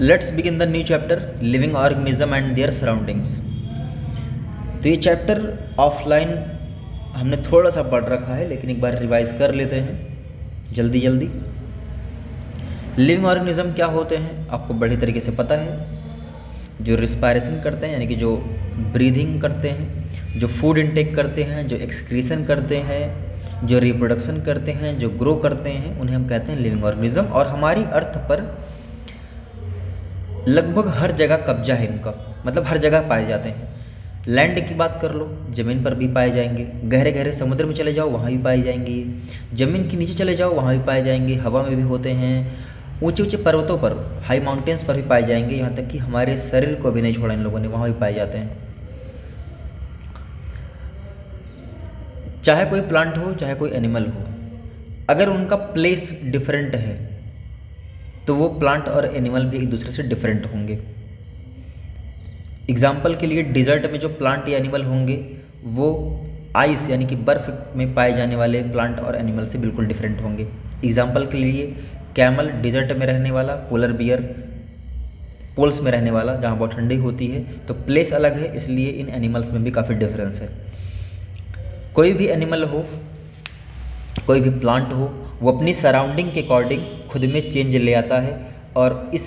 Let's begin the new chapter living organism and there surroundings. तो ये chapter offline हमने थोड़ा सा पढ़ रखा है, लेकिन एक बार रिवाइज कर लेते हैं जल्दी जल्दी। लिविंग ऑर्गेनिज्म क्या होते हैं आपको बड़ी तरीके से पता है। जो रिस्पायरेशन करते हैं यानी कि जो ब्रीदिंग करते हैं, जो फूड इनटेक करते हैं, जो एक्सक्रीशन करते हैं, जो रिप्रोडक्शन करते हैं, जो ग्रो करते हैं, उन्हें हम कहते हैं लिविंग ऑर्गेनिज्म। और हमारी अर्थ पर लगभग हर जगह कब्जा है इनका, मतलब हर जगह पाए जाते हैं। लैंड की बात कर लो, ज़मीन पर भी पाए जाएंगे। गहरे गहरे समुद्र में चले जाओ वहाँ भी पाए जाएंगे। ज़मीन के नीचे चले जाओ वहाँ भी पाए जाएंगे। हवा में भी होते हैं। ऊंचे ऊंचे पर्वतों पर, हाई माउंटेन्स पर भी पाए जाएंगे। यहाँ तक कि हमारे शरीर को भी नहीं छोड़ा इन लोगों ने, वहाँ भी पाए जाते हैं। चाहे कोई प्लांट हो चाहे कोई एनिमल हो, अगर उनका प्लेस डिफरेंट है तो वो प्लांट और एनिमल भी एक दूसरे से डिफरेंट होंगे। एग्जाम्पल के लिए डिज़र्ट में जो प्लांट या एनिमल होंगे वो आइस यानी कि बर्फ़ में पाए जाने वाले प्लांट और एनिमल से बिल्कुल डिफरेंट होंगे। एग्जाम्पल के लिए कैमल डिज़र्ट में रहने वाला, पोलर बियर पोल्स में रहने वाला जहाँ बहुत ठंडी होती है, तो प्लेस अलग है, इसलिए इन एनिमल्स में भी काफ़ी डिफरेंस है। कोई भी एनिमल हो, कोई भी प्लांट हो, वो अपनी सराउंडिंग के अकॉर्डिंग खुद में चेंज ले आता है और इस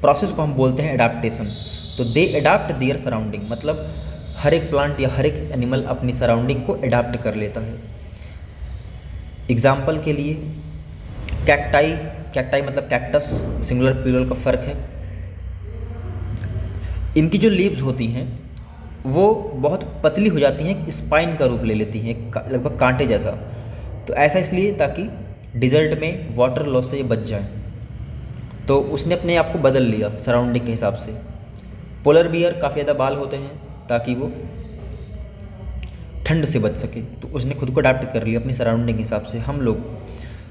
प्रोसेस को हम बोलते हैं एडाप्टेशन। तो दे एडाप्ट देयर सराउंडिंग, मतलब हर एक प्लांट या हर एक एनिमल अपनी सराउंडिंग को एडाप्ट कर लेता है। एग्जाम्पल के लिए कैक्टाई मतलब कैक्टस, सिंगुलर प्लूरल का फ़र्क है। इनकी जो लीव्स होती हैं वो बहुत पतली हो जाती हैं, स्पाइन का रूप ले लेती हैं, लगभग कांटे जैसा। तो ऐसा इसलिए ताकि डिज़र्ट में वाटर लॉस से ये बच जाए, तो उसने अपने आप को बदल लिया सराउंडिंग के हिसाब से। पोलर बियर काफ़ी ज़्यादा बाल होते हैं ताकि वो ठंड से बच सके, तो उसने खुद को अडाप्ट कर लिया अपनी सराउंडिंग के हिसाब से। हम लोग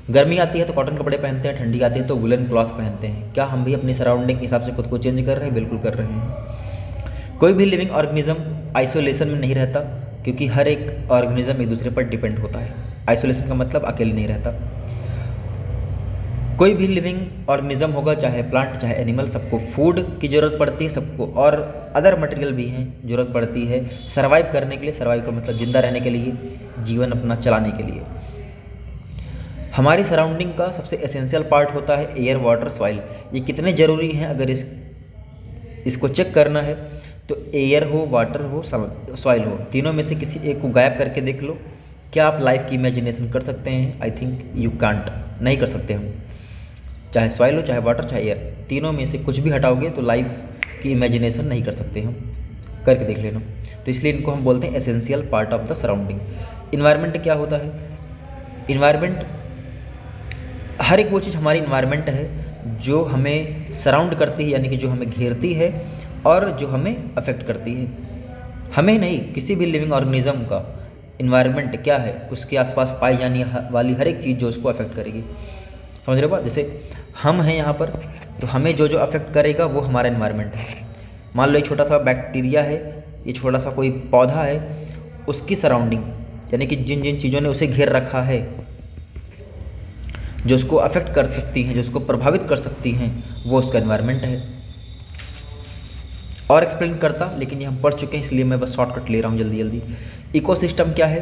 गर्मी आती है तो कॉटन कपड़े पहनते हैं, ठंडी आती है तो वुलन क्लॉथ पहनते हैं। क्या हम भी अपनी सराउंडिंग के हिसाब से खुद को चेंज कर रहे हैं? बिल्कुल कर रहे हैं। कोई भी लिविंग ऑर्गेनिज्म आइसोलेशन में नहीं रहता, क्योंकि हर एक ऑर्गेनिज्म एक दूसरे पर डिपेंड होता है। आइसोलेशन का मतलब अकेले नहीं रहता। कोई भी लिविंग ऑर्गेनिज्म होगा, चाहे प्लांट चाहे एनिमल, सबको फूड की ज़रूरत पड़ती है, सबको और अदर मटेरियल भी हैं ज़रूरत पड़ती है सर्वाइव करने के लिए। सर्वाइव का मतलब जिंदा रहने के लिए, जीवन अपना चलाने के लिए। हमारी सराउंडिंग का सबसे एसेंशियल पार्ट होता है एयर, वाटर, सॉइल। ये कितने ज़रूरी हैं अगर इसको चेक करना है तो एयर हो, वाटर हो, सॉइल हो, तीनों में से किसी एक को गायब करके देख लो। क्या आप लाइफ की इमेजिनेशन कर सकते हैं? आई थिंक यू कांट, नहीं कर सकते हम। चाहे सॉइल हो, चाहे वाटर, चाहे एयर, तीनों में से कुछ भी हटाओगे तो लाइफ की इमेजिनेशन नहीं कर सकते हम। करके देख लेना। तो इसलिए इनको हम बोलते हैं essential part of the surrounding. Environment क्या होता है? इन्वायरमेंट हर एक वो चीज़ हमारी इन्वायरमेंट है जो हमें सराउंड करती है, यानी कि जो हमें घेरती है और जो हमें अफेक्ट करती है। हमें नहीं, किसी भी लिविंग ऑर्गेनिज्म का इन्वायरमेंट क्या है, उसके आसपास पाई जाने वाली हर एक चीज़ जो उसको अफेक्ट करेगी। समझ रहे हो बात? जैसे हम हैं यहाँ पर, तो हमें जो जो अफेक्ट करेगा वो हमारा इन्वायरमेंट है। मान लो एक छोटा सा बैक्टीरिया है, ये छोटा सा कोई पौधा है, उसकी सराउंडिंग यानी कि जिन जिन चीज़ों ने उसे घेर रखा है, जो उसको अफेक्ट कर सकती हैं, जो उसको प्रभावित कर सकती हैं, वो उसका एनवायरनमेंट है। और एक्सप्लेन करता, लेकिन ये हम पढ़ चुके हैं इसलिए मैं बस शॉर्टकट ले रहा हूँ जल्दी जल्दी। इकोसिस्टम क्या है?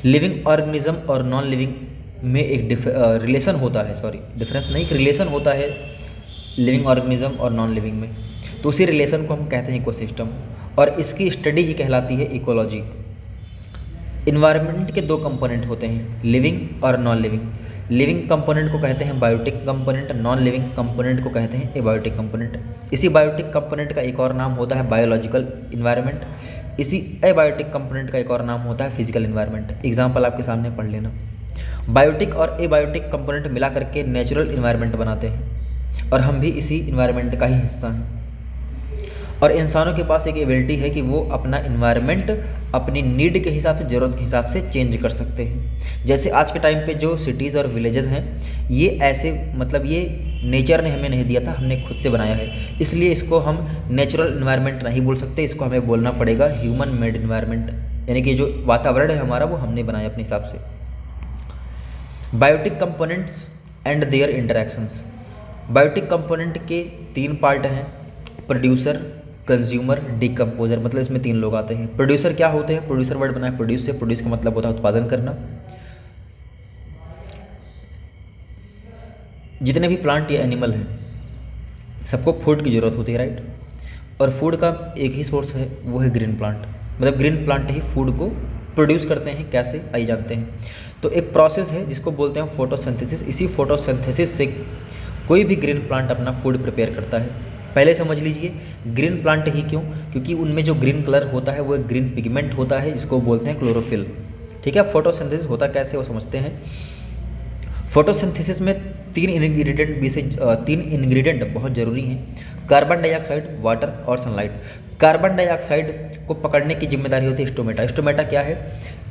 लिविंग ऑर्गेनिज्म और नॉन लिविंग में एक रिलेशन होता है, सॉरी डिफरेंस नहीं, रिलेशन होता है लिविंग ऑर्गेनिज्म और नॉन लिविंग में। तो उसी रिलेशन को हम कहते हैं इकोसिस्टम, और इसकी स्टडी ही कहलाती है इकोलॉजी। इन्वायरमेंट के दो कंपोनेंट होते हैं, लिविंग और नॉन लिविंग। लिविंग कंपोनेंट को कहते हैं biotic component, non living component को कहते हैं एबायोटिक कंपोनेंट। इसी बायोटिक कंपोनेंट का एक और नाम होता है बायोलॉजिकल इन्वायरमेंट। इसी एबायोटिक कंपोनेंट का एक और नाम होता है फिजिकल इन्वायरमेंट। एग्जाम्पल आपके सामने पढ़ लेना। बायोटिक और एबायोटिक कंपोनेंट मिला करके नेचुरल इन्वायरमेंट बनाते हैं, और हम भी इसी इन्वायरमेंट का ही हिस्सा हैं। और इंसानों के पास एक एबिलिटी है कि वो अपना इन्वायरमेंट अपनी नीड के हिसाब से, ज़रूरत के हिसाब से चेंज कर सकते हैं। जैसे आज के टाइम पे जो सिटीज़ और विलेजेस हैं, ये ऐसे मतलब ये नेचर ने हमें नहीं दिया था, हमने खुद से बनाया है। इसलिए इसको हम नेचुरल इन्वायरमेंट नहीं बोल सकते, इसको हमें बोलना पड़ेगा ह्यूमन मेड इन्वायरमेंट, यानी कि जो वातावरण है हमारा वो हमने बनाया अपने हिसाब से। Biotic components and their interactions. Biotic component के 3 पार्ट हैं, प्रोड्यूसर, कंज्यूमर, डिकम्पोजर। मतलब इसमें 3 लोग आते हैं। प्रोड्यूसर क्या होते हैं? प्रोड्यूसर वर्ड बना है प्रोड्यूस से। प्रोड्यूस का मतलब होता है उत्पादन करना। जितने भी प्लांट या एनिमल हैं सबको फूड की ज़रूरत होती है, राइट। और फूड का एक ही सोर्स है, वो है ग्रीन प्लांट। मतलब ग्रीन प्लांट ही फूड को प्रोड्यूस करते हैं। कैसे, आइए जानते हैं। तो एक प्रोसेस है जिसको बोलते हैं फोटोसिंथेसिस। इसी फोटोसिंथेसिस से कोई भी ग्रीन प्लांट अपना फूड प्रिपेयर करता है। पहले समझ लीजिए ग्रीन प्लांट ही क्यों, क्योंकि उनमें जो ग्रीन कलर होता है वो एक ग्रीन पिगमेंट होता है जिसको बोलते हैं क्लोरोफिल। ठीक है, फोटोसिंथेसिस होता कैसे वो समझते हैं। फोटोसिंथेसिस में 3 इंग्रेडिएंट बहुत ज़रूरी हैं, कार्बन डाइऑक्साइड, वाटर और सनलाइट। कार्बन डाइऑक्साइड को पकड़ने की जिम्मेदारी होती है स्टोमेटा। स्टोमेटा क्या है?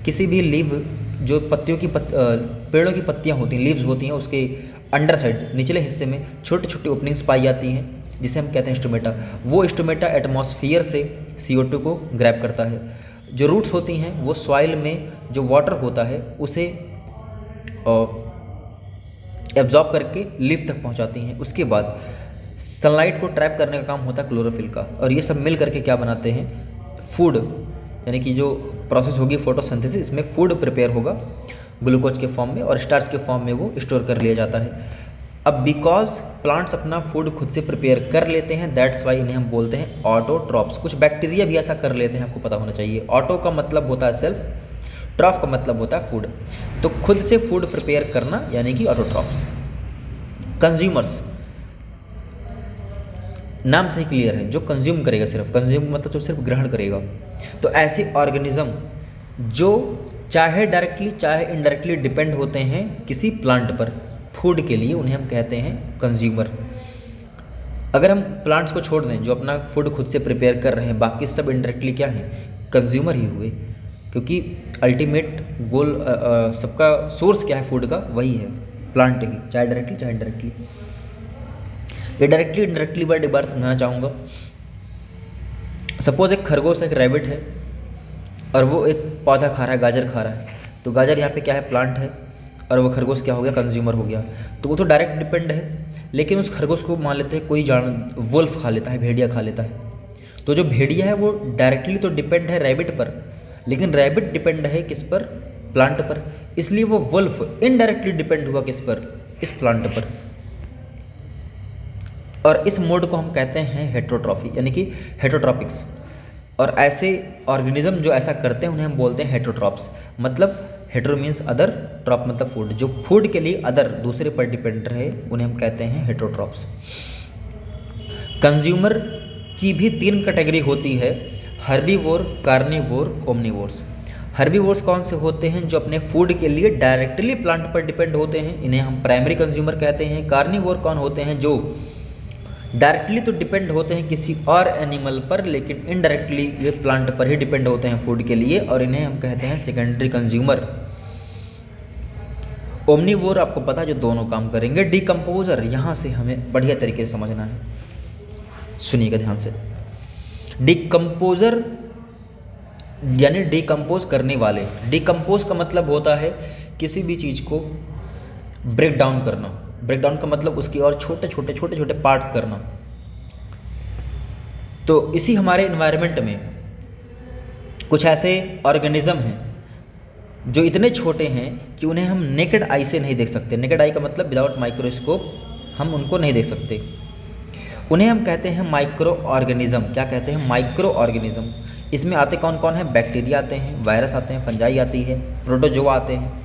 किसी भी लीव, जो पत्तियों की पेड़ों की पत्तियां होती हैं, लीव्स होती हैं, उसके अंडर साइड निचले हिस्से में छोटी छोटी ओपनिंग्स पाई जाती हैं जिसे हम कहते हैं स्टोमेटा। वो स्टोमेटा एटमॉस्फेयर से CO2 को ग्रैब करता है। जो रूट्स होती हैं वो सॉइल में जो वाटर होता है उसे एब्जॉर्ब करके लीफ तक पहुंचाती हैं। उसके बाद सनलाइट को ट्रैप करने का काम होता है क्लोरोफिल का। और ये सब मिल करके क्या बनाते हैं? फूड। यानी कि जो प्रोसेस होगी फोटोसिंथेसिस, इसमें फूड प्रिपेयर होगा ग्लूकोज के फॉर्म में और स्टार्च के फॉर्म में वो स्टोर कर लिया जाता है। अब बिकॉज प्लांट्स अपना फूड खुद से प्रिपेयर कर लेते हैं, दैट्स वाई इन्हें हम बोलते हैं ऑटोट्रॉप्स। कुछ बैक्टीरिया भी ऐसा कर लेते हैं, आपको पता होना चाहिए। ऑटो का मतलब होता है सेल्फ, ट्रॉफ का मतलब होता है फूड। तो खुद से फूड प्रिपेयर करना यानी कि ऑटोट्रॉप्स। कंज्यूमर्स, नाम से ही क्लियर है, जो कंज्यूम करेगा। सिर्फ कंज्यूम मतलब जो सिर्फ ग्रहण करेगा। तो ऐसे ऑर्गेनिज्म जो चाहे डायरेक्टली चाहे इनडायरेक्टली डिपेंड होते हैं किसी प्लांट पर फूड के लिए, उन्हें हम कहते हैं कंज्यूमर। अगर हम प्लांट्स को छोड़ दें जो अपना फूड खुद से प्रिपेयर कर रहे हैं, बाकी सब इनडायरेक्टली क्या हैं? कंज्यूमर ही हुए। क्योंकि अल्टीमेट गोल सबका सोर्स क्या है फूड का? वही है प्लांट ही, चाहे डायरेक्टली चाहे इनडायरेक्टली। ये डायरेक्टली इनडायरेक्टली वर्ड एक बार समझाना चाहूँगा। सपोज एक खरगोश, एक रैबिट है और वो एक पौधा खा रहा है, गाजर खा रहा है। तो गाजर यहाँ पे क्या है? प्लांट है। और वो खरगोश क्या हो गया? कंज्यूमर हो गया। तो वो तो डायरेक्ट डिपेंड है, लेकिन उस खरगोश को मान लेते हैं कोई वुल्फ खा लेता है, भेड़िया खा लेता है। तो जो भेड़िया है वो डायरेक्टली तो डिपेंड है रैबिट पर, लेकिन रैबिट डिपेंड है किस पर? प्लांट पर। इसलिए वो वुल्फ इनडायरेक्टली डिपेंड हुआ किस पर? इस प्लांट पर। और इस मोड को हम कहते हैं हेटेरोट्रॉफी, यानी कि हेटेरोट्रॉपिक्स। और ऐसे ऑर्गेनिज्म जो ऐसा करते हैं उन्हें हम बोलते हैं हेटेरोट्रॉप्स। मतलब हेटेरो मीन्स अदर, ट्रॉप मतलब फूड। जो फूड के लिए अदर, दूसरे पर डिपेंड रहे, उन्हें हम कहते हैं हेटेरोट्रॉप्स। कंज्यूमर की भी 3 कैटेगरी होती है, हर्बीवोर, कार्निवोर, ओमनिवोर्स। हर्बीवोर्स कौन से होते हैं? जो अपने फूड के लिए डायरेक्टली प्लांट पर डिपेंड होते हैं, इन्हें हम प्राइमरी कंज्यूमर कहते हैं। कार्निवोर कौन होते हैं? जो डायरेक्टली तो डिपेंड होते हैं किसी और एनिमल पर, लेकिन इनडायरेक्टली ये प्लांट पर ही डिपेंड होते हैं फूड के लिए, और इन्हें हम कहते हैं सेकेंडरी कंज्यूमर। ओमनिवोर आपको पता है जो दोनों काम करेंगे। डिकम्पोजर, यहाँ से हमें बढ़िया तरीके से समझना है, सुनिएगा ध्यान से। डिकम्पोजर यानी डिकम्पोज करने वाले। डिकम्पोज का मतलब होता है किसी भी चीज़ को ब्रेक डाउन करना। ब्रेक डाउन का मतलब उसकी और छोटे छोटे पार्ट्स करना। तो इसी हमारे इन्वायरमेंट में कुछ ऐसे ऑर्गेनिज्म हैं जो इतने छोटे हैं कि उन्हें हम नेकेड आई से नहीं देख सकते। नेकेड आई का मतलब विदाउट माइक्रोस्कोप हम उनको नहीं देख सकते। उन्हें हम कहते हैं माइक्रो ऑर्गेनिज्म। क्या कहते हैं? Micro organism. इसमें आते कौन कौन है? बैक्टीरिया आते हैं, वायरस आते हैं, फंजाई आती है, प्रोटोजोआ आते हैं।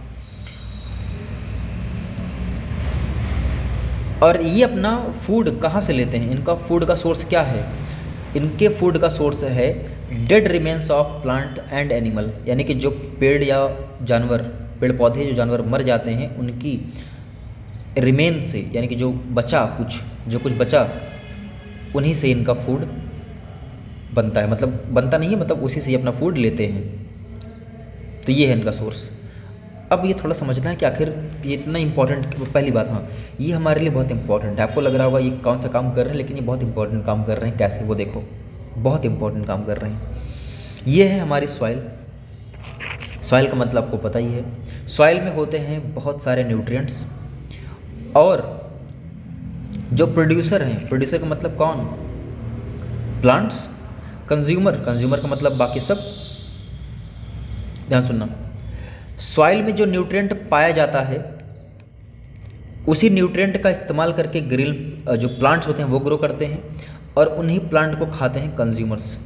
और ये अपना फूड कहाँ से लेते हैं? इनका फूड का सोर्स क्या है? इनके फूड का सोर्स है dead remains of plant and animal, यानी कि जो पेड़ या जानवर, पेड़ पौधे जो जानवर मर जाते हैं उनकी रिमेन से, यानी कि जो कुछ बचा उन्हीं से इनका फूड बनता है। मतलब बनता नहीं है, मतलब उसी से ये अपना फूड लेते हैं। तो ये है इनका सोर्स। अब ये थोड़ा समझना है कि आखिर ये इतना इंपॉर्टेंट, पहली बात, हाँ ये हमारे लिए बहुत इंपॉर्टेंट है। आपको लग रहा होगा ये कौन सा काम कर रहे हैं, लेकिन ये बहुत इंपॉर्टेंट काम कर रहे हैं। कैसे? वो देखो, बहुत इंपॉर्टेंट काम कर रहे हैं। ये है हमारी सॉइल। सॉइल का मतलब आपको पता ही है। सॉइल में होते हैं बहुत सारे न्यूट्रिएंट्स, और जो प्रोड्यूसर हैं, प्रोड्यूसर का मतलब कौन? प्लांट्स। कंज्यूमर, कंज्यूमर का मतलब बाकी सब। ध्यान सुनना, सॉइल में जो न्यूट्रिएंट पाया जाता है उसी न्यूट्रिएंट का इस्तेमाल करके ग्रिल जो प्लांट्स होते हैं वो ग्रो करते हैं और उन्हीं प्लांट को खाते हैं कंज्यूमर्स।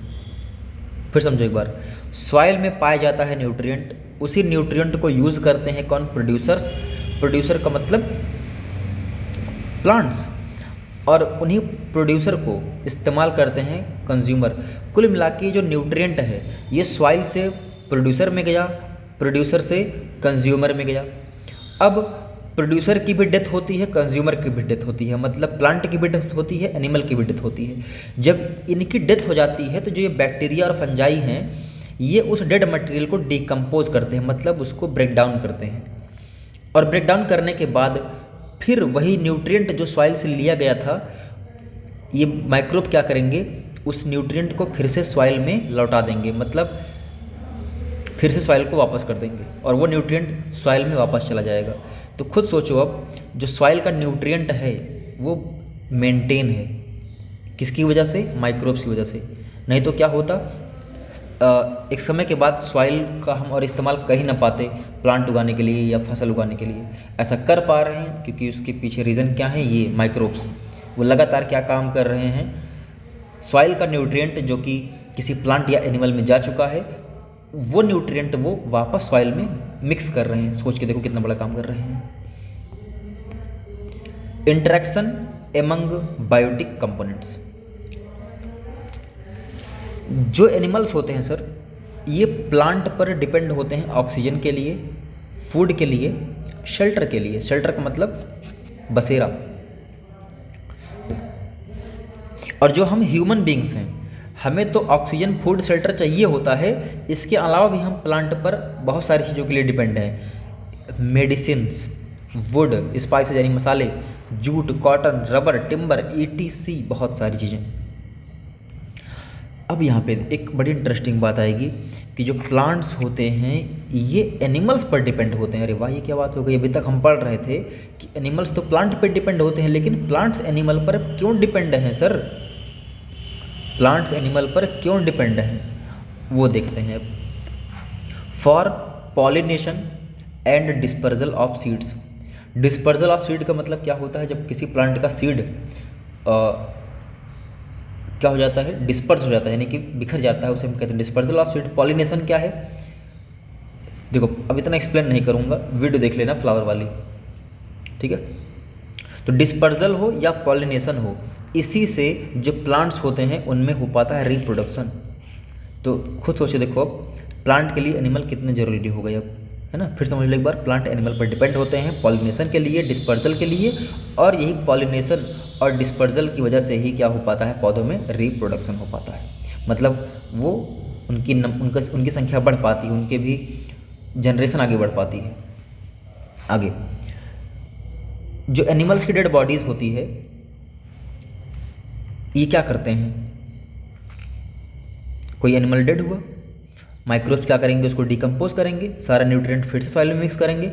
फिर समझो एक बार, सॉइल में पाया जाता है न्यूट्रिएंट, उसी न्यूट्रिएंट को यूज़ करते हैं कौन? प्रोड्यूसर्स। प्रोड्यूसर का मतलब प्लांट्स, और उन्हीं प्रोड्यूसर को इस्तेमाल करते हैं कंज्यूमर। कुल मिला के जो न्यूट्रिएंट है ये सॉइल से प्रोड्यूसर में गया, प्रोड्यूसर से कंज्यूमर में गया। अब प्रोड्यूसर की भी डेथ होती है, कंज्यूमर की भी डेथ होती है, मतलब प्लांट की भी डेथ होती है, एनिमल की भी डेथ होती है। जब इनकी डेथ हो जाती है तो जो ये बैक्टीरिया और फंजाई हैं ये उस डेड मटेरियल को डिकम्पोज करते हैं, मतलब उसको ब्रेक डाउन करते हैं। और ब्रेक डाउन करने के बाद फिर वही न्यूट्रिएंट जो सॉइल से लिया गया था, ये माइक्रोब क्या करेंगे? उस न्यूट्रिएंट को फिर से सॉइल में लौटा देंगे, मतलब फिर से सॉइल को वापस कर देंगे और वो न्यूट्रिएंट सॉइल में वापस चला जाएगा। तो खुद सोचो, अब जो सॉइल का न्यूट्रिएंट है वो मेंटेन है, किसकी वजह से? माइक्रोब्स की वजह से। नहीं तो क्या होता, एक समय के बाद सॉइल का हम और इस्तेमाल कर ही ना पाते प्लांट उगाने के लिए या फसल उगाने के लिए। ऐसा कर पा रहे हैं क्योंकि उसके पीछे रीज़न क्या है? ये माइक्रोब्स। वो लगातार क्या काम कर रहे हैं? सॉइल का न्यूट्रिएंट जो कि किसी प्लांट या एनिमल में जा चुका है, वो न्यूट्रिएंट वो वापस सॉइल में मिक्स कर रहे हैं। सोच के देखो कितना बड़ा काम कर रहे हैं। Interaction among biotic components. जो एनिमल्स होते हैं सर, ये प्लांट पर डिपेंड होते हैं ऑक्सीजन के लिए, फूड के लिए, शेल्टर के लिए। शेल्टर का मतलब बसेरा। और जो हम ह्यूमन बींग्स हैं, हमें तो ऑक्सीजन, फूड, शेल्टर चाहिए होता है। इसके अलावा भी हम प्लांट पर बहुत सारी चीज़ों के लिए डिपेंड हैं। मेडिसिन्स, वुड, स्पाइसेस यानी मसाले, jute, cotton, rubber, timber, ETC, बहुत सारी चीज़ें। अब यहाँ पे एक बड़ी इंटरेस्टिंग बात आएगी कि जो प्लांट्स होते हैं ये एनिमल्स पर डिपेंड होते हैं। अरे वाह, ये क्या बात हो गई! अभी तक हम पढ़ रहे थे कि एनिमल्स तो प्लांट पर डिपेंड होते हैं, लेकिन प्लांट्स एनिमल पर क्यों डिपेंड हैं सर? प्लांट्स एनिमल पर क्यों डिपेंड हैं वो देखते हैं। For pollination and dispersal of seeds. Dispersal of seed का मतलब क्या होता है? जब किसी प्लांट का सीड क्या हो जाता है? डिस्पर्स हो जाता है, यानी कि बिखर जाता है, उसे हम कहते हैं डिस्पर्जल ऑफ सीड। पॉलिनेशन क्या है? देखो अब इतना एक्सप्लेन नहीं करूँगा, वीडियो देख लेना फ्लावर वाली, ठीक है। तो डिस्पर्जल हो या पॉलिनेशन हो, इसी से जो प्लांट्स होते हैं उनमें हो पाता है रिप्रोडक्शन। तो खुद सोचे देखो, अब प्लांट के लिए एनिमल कितने जरूरी हो गए अब, है ना। फिर समझ लो एक बार, प्लांट एनिमल पर डिपेंड होते हैं पॉलिनेशन के लिए, डिस्पर्जल के लिए, और यही पॉलिनेशन और डिस्पर्जल की वजह से ही क्या हो पाता है? पौधों में रिप्रोडक्शन हो पाता है। मतलब वो उनकी संख्या बढ़ पाती है, उनके भी जनरेशन आगे बढ़ पाती है। आगे जो एनिमल्स की डेड बॉडीज़ होती है ये क्या करते हैं? कोई एनिमल डेड हुआ, माइक्रोब्स क्या करेंगे? उसको डिकम्पोज करेंगे, सारा न्यूट्रिएंट फिर से सॉइल में मिक्स करेंगे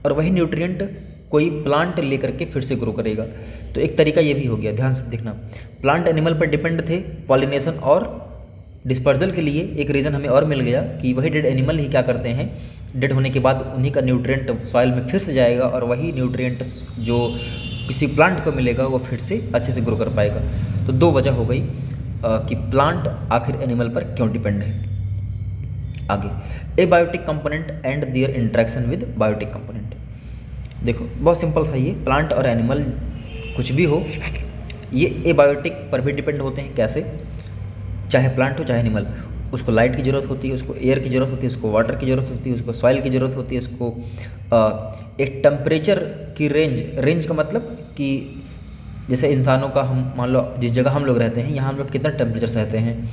और वही न्यूट्रिएंट कोई प्लांट लेकर के फिर से ग्रो करेगा। तो एक तरीका ये भी हो गया, ध्यान से देखना। प्लांट एनिमल पर डिपेंड थे पॉलिनेशन और डिस्पर्जल के लिए। एक रीज़न हमें और मिल गया कि वही डेड एनिमल ही क्या करते हैं, डेड होने के बाद उन्हीं का न्यूट्रिएंट सॉइल में फिर से जाएगा और वही न्यूट्रिएंट जो किसी प्लांट को मिलेगा वो फिर से अच्छे से ग्रो कर पाएगा। तो दो वजह हो गई कि प्लांट आखिर एनिमल पर क्यों डिपेंड है। आगे abiotic component and their interaction with biotic component. देखो बहुत सिंपल सा, ये प्लांट और एनिमल कुछ भी हो, ये एबायोटिक पर भी डिपेंड होते हैं। कैसे? चाहे प्लांट हो चाहे एनिमल, उसको लाइट की ज़रूरत होती है, उसको एयर की ज़रूरत होती है, उसको वाटर की ज़रूरत होती है, उसको सॉइल की ज़रूरत होती है, उसको एक टेम्परेचर की रेंज का मतलब कि जैसे इंसानों का, हम मान लो जिस जगह हम लोग रहते हैं यहाँ हम लोग कितना टेम्परेचर सहते हैं,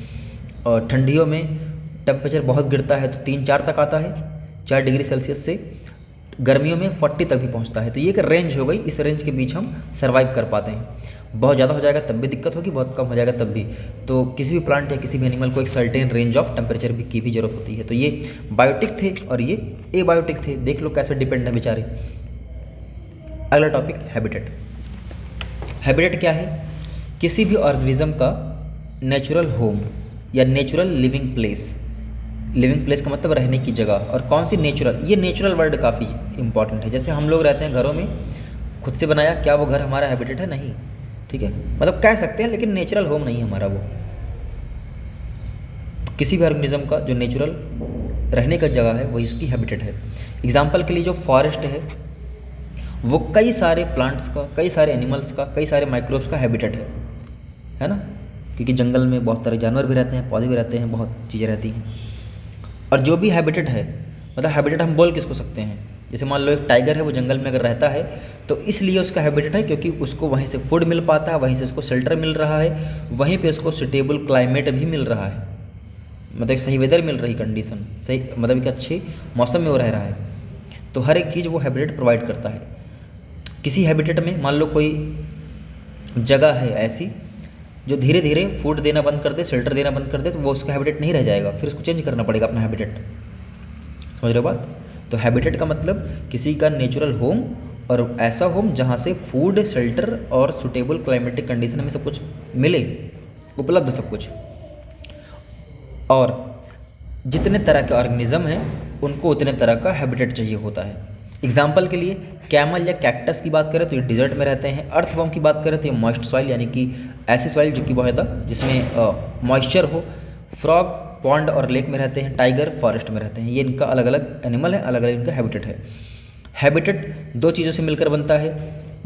और ठंडियों में टेम्परेचर बहुत गिरता है तो 3-4 तक आता है, 4 डिग्री सेल्सियस से। गर्मियों में 40 तक भी पहुंचता है। तो ये एक रेंज हो गई, इस रेंज के बीच हम सर्वाइव कर पाते हैं। बहुत ज़्यादा हो जाएगा तब भी दिक्कत होगी, बहुत कम हो जाएगा तब भी। तो किसी भी प्लांट या किसी भी एनिमल को एक सर्टेन रेंज ऑफ टेम्परेचर की भी जरूरत होती है। तो ये बायोटिक थे और ये एबायोटिक थे। देख लो कैसे डिपेंड है बेचारे। अगला टॉपिक हैबिटेट। हैबिटेट क्या है? किसी भी ऑर्गेनिज्म का नेचुरल होम या natural living place. Living place का मतलब रहने की जगह। और कौन सी नेचुरल, ये नेचुरल वर्ड काफ़ी इंपॉर्टेंट है। जैसे हम लोग रहते हैं घरों में, खुद से बनाया, क्या वो घर हमारा हैबिटेट है? नहीं, ठीक है, मतलब कह सकते हैं लेकिन नेचुरल होम नहीं है हमारा वो। किसी भी ऑर्गेनिज्म का जो नेचुरल रहने का जगह है वही उसकी हैबिटेट है। एग्जाम्पल के लिए जो फॉरेस्ट है वो कई सारे प्लांट्स का, कई सारे एनिमल्स का, कई सारे माइक्रोब्स का हैबिटेट है ना, क्योंकि जंगल में बहुत सारे जानवर भी रहते हैं, पौधे भी रहते हैं, बहुत चीज़ें रहती हैं। और जो भी हैबिटेट है, मतलब हैबिटेट हम बोल किसको सकते हैं? जैसे मान लो एक टाइगर है, वो जंगल में अगर रहता है तो इसलिए उसका हैबिटेट है क्योंकि उसको वहीं से फूड मिल पाता है, वहीं से उसको शेल्टर मिल रहा है, वहीं पे उसको सुटेबल क्लाइमेट भी मिल रहा है, मतलब सही वेदर मिल रही कंडीशन, सही मतलब एक अच्छे मौसम में वो रह रहा है। तो हर एक चीज़ वो हैबिटेट प्रोवाइड करता है। किसी हैबिटेट में मान लो कोई जगह है ऐसी जो धीरे धीरे फूड देना बंद कर दे, शेल्टर देना बंद कर दे, तो वो उसका हैबिटेट नहीं रह जाएगा, फिर उसको चेंज करना पड़ेगा अपना हैबिटेट। समझ रहे हो बात? तो हैबिटेट का मतलब किसी का नेचुरल होम, और ऐसा होम जहाँ से फूड, शेल्टर और सुटेबल क्लाइमेटिक कंडीशन हमें सब कुछ मिले, उपलब्ध सब कुछ। और जितने तरह के ऑर्गेनिज्म हैं उनको उतने तरह का हैबिटेट चाहिए होता है। एग्जाम्पल के लिए कैमल या कैक्टस की बात करें तो ये डिजर्ट में रहते हैं। अर्थवर्म की बात करें तो ये मॉइस्ट सॉइल, यानी कि ऐसी सॉइल जो कि बहुत ज़्यादा जिसमें मॉइस्चर हो। फ्रॉग पॉन्ड और लेक में रहते हैं। टाइगर फॉरेस्ट में रहते हैं। ये इनका अलग अलग एनिमल है, अलग अलग इनका हैबिटेट है। हैबिटेट दो चीज़ों से मिलकर बनता है,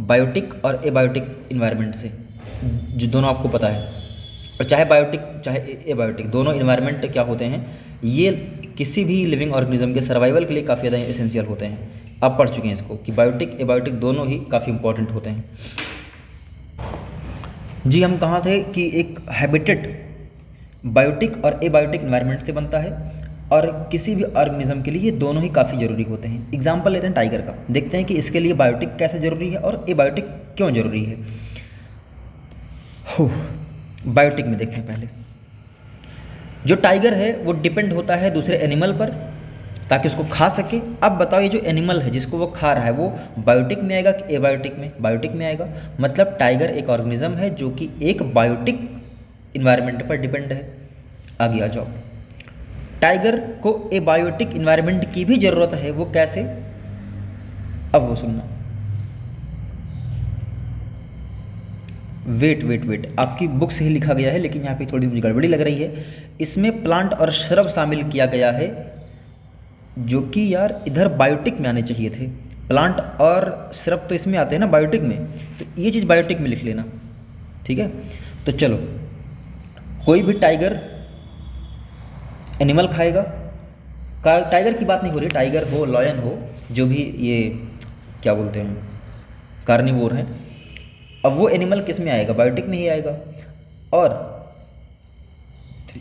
बायोटिक और एबायोटिक इन्वायरमेंट से, जो दोनों आपको पता है। और चाहे बायोटिक चाहे एबायोटिक, दोनों इन्वायरमेंट क्या होते हैं, ये किसी भी लिविंग ऑर्गेनिज्म के सर्वाइवल के लिए काफ़ी ज़्यादा एसेंशियल होते हैं। आप पढ़ चुके हैं इसको कि बायोटिक एबायोटिक दोनों ही काफ़ी इंपॉर्टेंट होते हैं। जी हम कहाँ थे कि एक हैबिटेट बायोटिक और एबायोटिक इन्वायरमेंट से बनता है, और किसी भी ऑर्गेनिज्म के लिए ये दोनों ही काफ़ी ज़रूरी होते हैं। एग्जाम्पल लेते हैं टाइगर का, देखते हैं कि इसके लिए बायोटिक कैसे ज़रूरी है और एबायोटिक क्यों ज़रूरी है। बायोटिक में देखते हैं पहले। जो टाइगर है वो डिपेंड होता है दूसरे एनिमल पर ताकि उसको खा सके। अब बताओ ये जो एनिमल है जिसको वो खा रहा है वो बायोटिक में आएगा कि एबायोटिक में? बायोटिक में आएगा। मतलब टाइगर एक ऑर्गेनिज्म है जो कि एक बायोटिक इन्वायरमेंट पर डिपेंड है। आगे आ जाओ। टाइगर को एबायोटिक इन्वायरमेंट की भी ज़रूरत है, वो कैसे? अब वो सुनना। वेट, आपकी बुक से ही लिखा गया है लेकिन यहाँ पे थोड़ी मुझे गड़बड़ी लग रही है। इसमें प्लांट और श्रब शामिल किया गया है जो कि यार इधर बायोटिक में आने चाहिए थे। प्लांट और श्रब तो इसमें आते हैं ना बायोटिक में, तो ये चीज़ बायोटिक में लिख लेना, ठीक है। तो चलो, कोई भी टाइगर एनिमल खाएगा। टाइगर की बात नहीं हो रही, टाइगर हो, लॉयन हो, जो भी ये क्या बोलते हैं कार्निवोर हैं, अब वो एनिमल किस में आएगा? बायोटिक में ही आएगा। और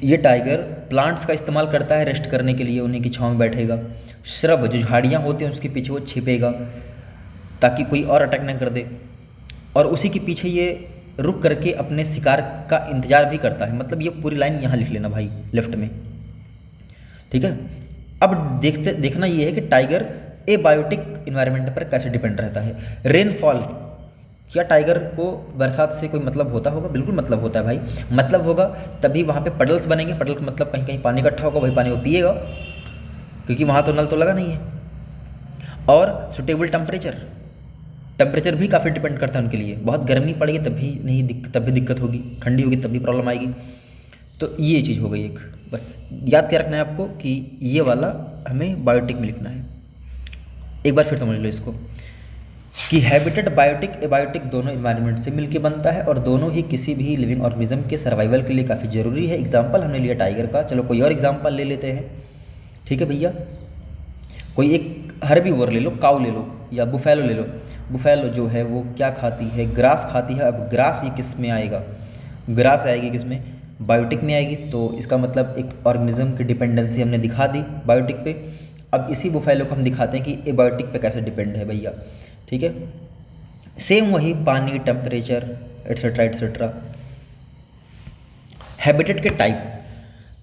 ये टाइगर प्लांट्स का इस्तेमाल करता है रेस्ट करने के लिए, उन्हीं की छांव में बैठेगा। श्रब जो झाड़ियाँ होती हैं उसके पीछे वो छिपेगा ताकि कोई और अटैक न कर दे, और उसी के पीछे ये रुक करके अपने शिकार का इंतज़ार भी करता है। मतलब ये पूरी लाइन यहाँ लिख लेना भाई, लेफ्ट में, ठीक है। अब देखना ये है कि टाइगर एबायोटिक इन्वायरमेंट पर कैसे डिपेंड रहता है। रेनफॉल, क्या टाइगर को बरसात से कोई मतलब होता होगा? बिल्कुल मतलब होता है भाई। मतलब होगा तभी वहाँ पे पडल्स बनेंगे। पडल का मतलब कहीं कहीं पानी इकट्ठा होगा, वही पानी वो पिएगा, क्योंकि वहाँ तो नल तो लगा नहीं है। और सुटेबल टेम्परेचर भी काफ़ी डिपेंड करता है उनके लिए। बहुत गर्मी पड़ेगी तब भी दिक्कत होगी, ठंडी होगी तब भी प्रॉब्लम आएगी। तो ये चीज़ हो गई एक, बस याद क्या रखना है आपको कि ये वाला हमें बायोटिक में लिखना है। एक बार फिर समझ लो इसको कि हैबिटेट बायोटिक एबायोटिक दोनों इन्वायरमेंट से मिलके बनता है, और दोनों ही किसी भी लिविंग ऑर्गेनिज्म के सर्वाइवल के लिए काफ़ी ज़रूरी है। एग्जाम्पल हमने लिया टाइगर का, चलो कोई और एग्जाम्पल ले लेते हैं, ठीक है भैया। कोई एक हर्बीवोर ले लो, काऊ ले लो या बुफैलो ले लो। बुफैलो जो है वो क्या खाती है? ग्रास खाती है। अब ग्रास ये किस में आएगा? ग्रास आएगी किस में? बायोटिक में आएगी। तो इसका मतलब एक ऑर्गेनिज्म की डिपेंडेंसी हमने दिखा दी बायोटिक पे। अब इसी बुफैलो को हम दिखाते हैं कि एबायोटिक पे कैसे डिपेंड है भैया, ठीक है। सेम वही पानी, टेम्परेचर एट्सेट्रा एट्सेट्रा। हैबिटेट के टाइप,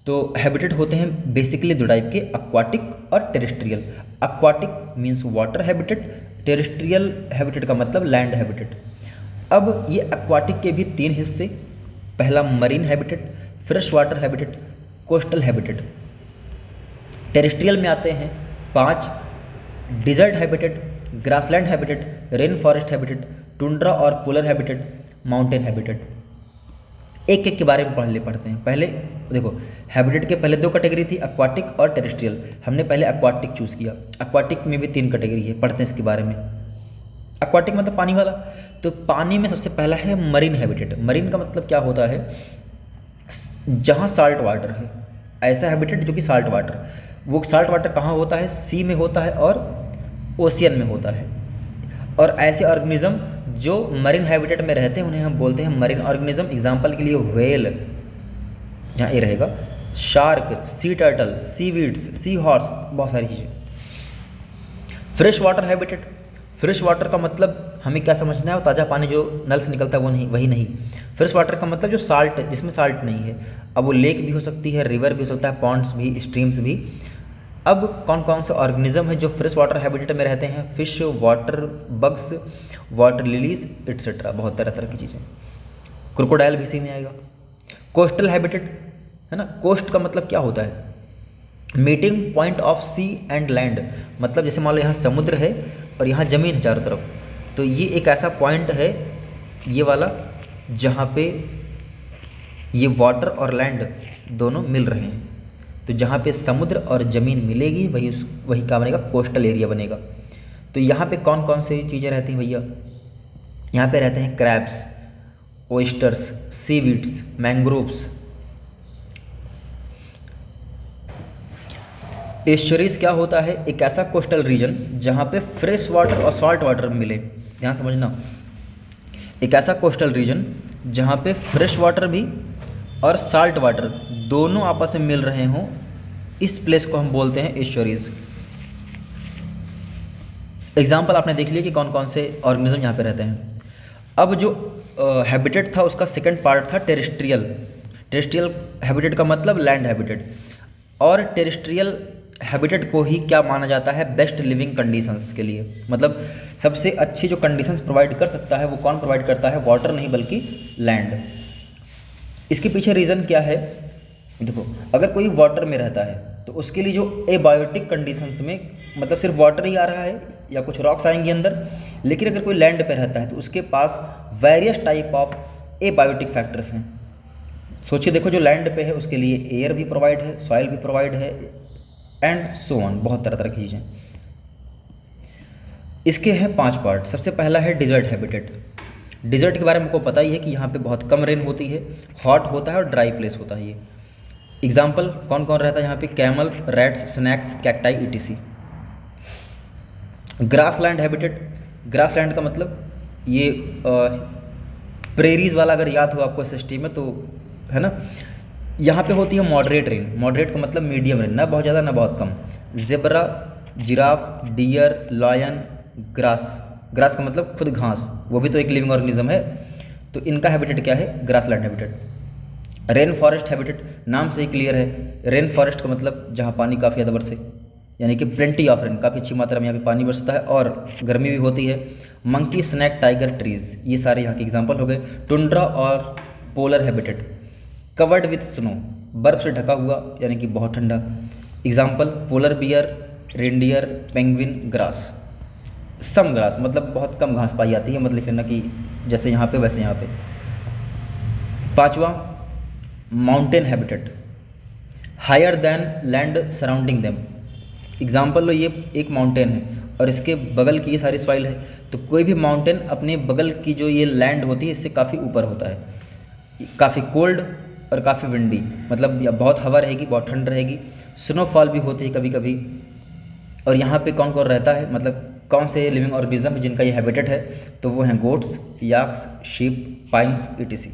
तो हैबिटेट होते हैं बेसिकली दो टाइप के, एक्वाटिक और terrestrial. Aquatic means water habitat, terrestrial habitat का मतलब लैंड हैबिटेट। अब ये एक्वाटिक के भी 3 हिस्से, पहला marine habitat, fresh water habitat, coastal habitat. Terrestrial में आते हैं 5, desert habitat, grassland habitat, rain forest habitat, tundra और पोलर हैबिटेट, माउंटेन हैबिटेट। एक एक के बारे में पढ़ते हैं। पहले देखो, हैबिटेट के पहले 2 कैटेगरी थी, एक्वाटिक और टेरेस्ट्रियल। हमने पहले एक्वाटिक चूज़ किया। एक्वाटिक में भी 3 कैटेगरी है, पढ़ते हैं इसके बारे में। एक्वाटिक मतलब पानी वाला। तो पानी में सबसे पहला है मरीन हैबिटेट। मरीन का मतलब क्या होता है, जहाँ साल्ट वाटर है, ऐसा हैबिटेट जो कि साल्ट वाटर। वो साल्ट वाटर कहाँ होता है, सी में होता है और ओशियन में होता है। और ऐसे ऑर्गेनिज्म जो मरीन हैबिटेट में रहते हैं उन्हें हम बोलते हैं मरीन ऑर्गेनिज्म। एग्जांपल के लिए व्हेल, यहाँ ये रहेगा, शार्क, सी टर्टल, सी वीड्स, सी हॉर्स, बहुत सारी चीज़ें। Fresh water habitat, fresh water का मतलब हमें क्या समझना है, वो ताज़ा पानी जो नल से निकलता है वो नहीं, वही नहीं। फ्रेश वाटर का मतलब जो साल्ट, जिसमें साल्ट नहीं है। अब वो लेक भी हो सकती है, रिवर भी हो सकता है, पॉन्ड्स भी, स्ट्रीम्स भी। अब कौन कौन से ऑर्गेनिज्म है जो फ्रेश वाटर हैबिटेट में रहते हैं, fish, water bugs, water lilies etcetera, बहुत तरह तरह की चीज़ें। क्रोकोडाइल भी इसी में आएगा। कोस्टल हैबिटेट है ना, कोस्ट का मतलब क्या होता है, meeting point of sea and land. मतलब जैसे मान लो यहाँ समुद्र है और यहाँ ज़मीन है चारों तरफ, तो ये एक ऐसा पॉइंट है ये वाला जहाँ पे ये वाटर और लैंड दोनों मिल रहे हैं। तो जहाँ पे समुद्र और ज़मीन मिलेगी वही क्या बनेगा, कोस्टल एरिया बनेगा। तो यहाँ पे कौन कौन सी चीज़ें रहती हैं भैया, यहाँ पे रहते हैं क्रैब्स, ओइस्टर्स, सीवीड्स, मैंग्रोव्स। एस्चुरीज क्या होता है, एक ऐसा कोस्टल रीजन जहाँ पे फ्रेश वाटर और सॉल्ट वाटर मिले। ध्यान समझना, एक ऐसा कोस्टल रीजन जहाँ पे फ्रेश वाटर भी और साल्ट वाटर दोनों आपस में मिल रहे हों, इस प्लेस को हम बोलते हैं एस्चुरीज। एग्जाम्पल आपने देख लिया कि कौन कौन से ऑर्गेनिज्म यहाँ पे रहते हैं। अब जो हैबिटेट था उसका सेकंड पार्ट था टेरेस्ट्रियल। टेरेस्ट्रियल हैबिटेट का मतलब लैंड हैबिटेट। और टेरेस्ट्रियल हैबिटेट को ही क्या माना जाता है, बेस्ट लिविंग कंडीशंस के लिए। मतलब सबसे अच्छी जो कंडीशंस प्रोवाइड कर सकता है वो कौन प्रोवाइड करता है, वाटर नहीं बल्कि लैंड। इसके पीछे रीज़न क्या है, देखो अगर कोई वाटर में रहता है तो उसके लिए जो एबायोटिक कंडीशंस में, मतलब सिर्फ वाटर ही आ रहा है या कुछ रॉक्स आएंगे अंदर। लेकिन अगर कोई लैंड पे रहता है तो उसके पास various type of abiotic factors हैं। सोचिए, देखो जो लैंड पे है उसके लिए एयर भी प्रोवाइड है, सॉइल भी प्रोवाइड है, एंड सो ऑन, बहुत तरह तरह की चीज़ें। इसके हैं 5 पार्ट। सबसे पहला है डिजर्ट हैबिटेट। डिजर्ट के बारे में आपको पता ही है कि यहाँ पे बहुत कम रेन होती है, हॉट होता है और ड्राई प्लेस होता है ये। एग्जाम्पल कौन कौन रहता है यहाँ पे, camel, rats, snacks, cacti, etc. Grassland habitat, grassland का मतलब ये प्रेरीज वाला, अगर याद हो आपको एसएसटी में तो, है ना। यहाँ पे होती है मॉडरेट रेन। मॉडरेट का मतलब मीडियम रेन, ना बहुत ज़्यादा ना बहुत कम। Zebra, giraffe, deer, lion, grass. Grass का मतलब खुद घास, वो भी तो एक लिविंग ऑर्गेनिज्म है। तो इनका हैबिटेट क्या है, grassland habitat. Rain forest habitat, नाम से ही क्लियर है, रेन फॉरेस्ट का मतलब जहाँ पानी काफ़ी ज़्यादा बरसे, यानी कि प्लेंटी ऑफ रेन, काफ़ी अच्छी मात्रा में यहाँ पे पानी बरसता है और गर्मी भी होती है। मंकी, स्नैक, टाइगर, ट्रीज, ये सारे यहाँ के एग्जाम्पल हो गए। टुंड्रा और polar habitat, covered with snow, बर्फ़ से ढका हुआ यानी कि बहुत ठंडा। Example polar bear, reindeer, penguin, grass. Some grass मतलब बहुत कम घास पाई जाती है, मतलब लेना कि जैसे यहाँ पे वैसे यहाँ पे। 5वां mountain habitat, higher than land surrounding them. Example लो, ये एक माउंटेन है और इसके बगल की ये सारी सॉइल है। तो कोई भी माउंटेन अपने बगल की जो ये लैंड होती है इससे काफ़ी ऊपर होता है। काफ़ी कोल्ड और काफ़ी विंडी, मतलब या बहुत हवा रहेगी, बहुत ठंड रहेगी। स्नोफॉल भी होती है कभी कभी। और यहाँ पे कौन कौन रहता है, मतलब कौन से लिविंग ऑर्गेनिज्म जिनका ये हैबिटेट है, तो वो हैं गोट्स, याक्स, शीप, पाइन्स, ईटीसी।